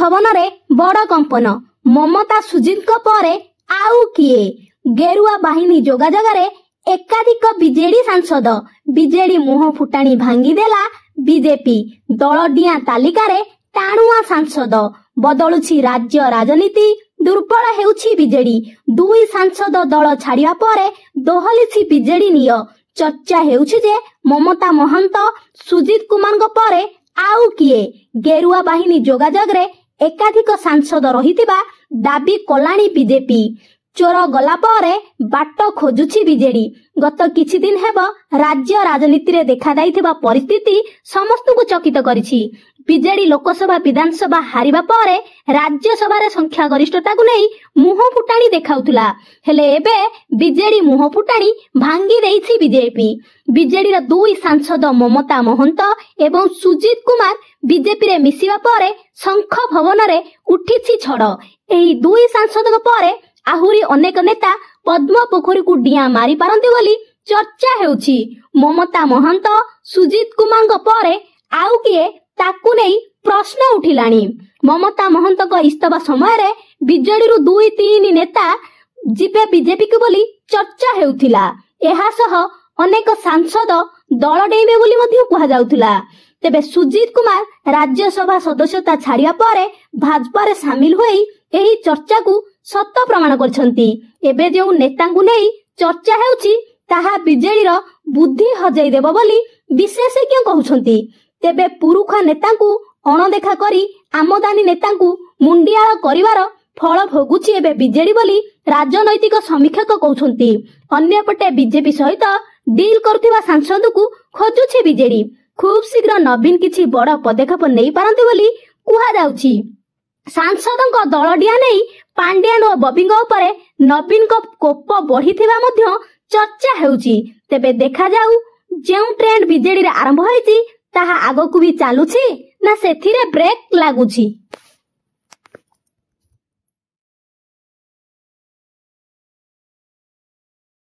ଭବନରେ ବଡ କମ୍ପନ। ମମତା ସୁଜିତଙ୍କ ପରେ ଆଉ କିଏ? ଗେରୁଆ ବାହିନୀ ଯୋଗାଯୋଗରେ ଏକାଧିକ ବିଜେଡି ସାଂସଦ। ବିଜେଡି ମୁହଁ ଫୁଟାଣି ଭାଙ୍ଗିଦେଲା ବିଜେପି। ଦଳଡିଆଁ ତାଲିକାରେ ଟାଣୁଆ ସାଂସଦ। ବଦଳୁଛି ରାଜ୍ୟ ରାଜନୀତି, ଦୁର୍ବଳ ହେଉଛି ବିଜେଡି। 2 ସାଂସଦ ଦଳ ଛାଡିବା ପରେ ଦୋହଲିଛି ବିଜେଡି ନିୟ। ଚର୍ଚ୍ଚା ହେଉଛି ଯେ ମମତା ମହାନ୍ତ, ସୁଜିତ କୁମାରଙ୍କ ପରେ ଆଉ କିଏ? ଗେରୁଆ ବାହିନୀ ଯୋଗାଯୋଗରେ ଏକାଧିକ ସାଂସଦ ରହିଥିବା ଦାବି କଲାଣି ବିଜେପି। ଚୋର ଗଲା ପରେ ବାଟ ଖୋଜୁଛି ବିଜେଡି। ଗତ କିଛି ଦିନ ହେବ ରାଜ୍ୟ ରାଜନୀତିରେ ଦେଖାଦେଇଥିବା ପରିସ୍ଥିତି ସମସ୍ତଙ୍କୁ ଚକିତ କରିଛି। ବିଜେଡି ଲୋକସଭା ବିଧାନସଭା ହାରିବା ପରେ ରାଜ୍ୟସଭାରେ ସଂଖ୍ୟା ଗରିଷ୍ଠତାକୁ ନେଇ ମୁହଁ ଫୁଟାଣି ଦେଖାଉଥିଲା। ହେଲେ ଏବେ ବିଜେଡି ମୁହଁ ଫୁଟାଣି ଭାଙ୍ଗି ଦେଇଛି ବିଜେପି। ବିଜେଡିର 2 ସାଂସଦ ମମତା ମହନ୍ତ ଏବଂ ସୁଜିତ କୁମାର ବିଜେପିରେ ମିଶିବା ପରେ ଶଙ୍ଖ ଭବନରେ ଉଠିଛି ଝଡ଼। ଏହି 2 ସାଂସଦଙ୍କ ପରେ ଆହୁରି ଅନେକ ନେତା ପଦ୍ମ ପୋଖରୀକୁ ଡିଆଁ ମାରିପାରନ୍ତି ବୋଲି ଚର୍ଚ୍ଚା ହେଉଛି। ମମତା ମହାନ୍ତ, ସୁଜିତ କୁମାରଙ୍କ ପରେ ଆଉ କିଏ, ତାକୁ ନେଇ ପ୍ରଶ୍ନ ଉଠିଲାଣି। ମମତା ମହନ୍ତଙ୍କ ଇସ୍ତଫା ସମୟରେ ବିଜେଡିରୁ 2-3 ନେତା ଯିବେ ବିଜେପିକୁ ବୋଲି ଚର୍ଚ୍ଚା ହେଉଥିଲା। ଏହା ସହ ଅନେକ ସାଂସଦ ଦଳ ଡେଇଁବେ ବୋଲି ମଧ୍ୟ କୁହାଯାଉଥିଲା। ତେବେ ସୁଜିତ କୁମାର ରାଜ୍ୟସଭା ସଦସ୍ୟତା ଛାଡିବା ପରେ ଭାଜପାରେ ସାମିଲ ହୋଇ ଏହି ଚର୍ଚ୍ଚାକୁ ସତ ପ୍ରମାଣ କରିଛନ୍ତି। ଏବେ ଯେଉଁ ନେତାଙ୍କୁ ନେଇ ଚର୍ଚ୍ଚା ହେଉଛି ତାହା ବିଜେଡିର ବୁଦ୍ଧି ହଜେଇ ଦେବ ବୋଲି ବିଶେଷଜ୍ଞ କହୁଛନ୍ତି। ତେବେ ପୁରୁଖା ନେତାଙ୍କୁ ଅଣଦେଖା କରି ଆମଦାନୀ ନେତାଙ୍କୁ ମୁଣ୍ଡିଆଳ କରିବାର ଫଳ ଭୋଗୁଛି ଏବେ ବିଜେଡି ବୋଲି ରାଜନୈତିକ ସମୀକ୍ଷକ କହୁଛନ୍ତି। ଅନ୍ୟପଟେ ବିଜେପି ସହିତ ଡିଲ୍ କରୁଥିବା ସାଂସଦକୁ ଖୋଜୁଛି ବିଜେଡି। ଖୁବ୍ ଶୀଘ୍ର ନବୀନ କିଛି ବଡ ପଦକ୍ଷେପ ନେଇପାରନ୍ତି ବୋଲି କୁହାଯାଉଛି। ସାଂସଦଙ୍କ ଦଳଡିଆଁ ନେଇ ପାଣ୍ଡିଆନ ଓ ବବିଙ୍କ ଉପରେ ନବୀନଙ୍କ କୋପ ବଢିଥିବା ମଧ୍ୟ ଚର୍ଚ୍ଚା ହେଉଛି। ତେବେ ଦେଖାଯାଉ ଯେଉଁ ଟ୍ରେଣ୍ଡ ବିଜେଡିରେ ଆରମ୍ଭ ହୋଇଛି ତାହା ଆଗକୁ ବି ଚାଲୁଛି ନା ସେଥିରେ ବ୍ରେକ୍ ଲାଗୁଛି।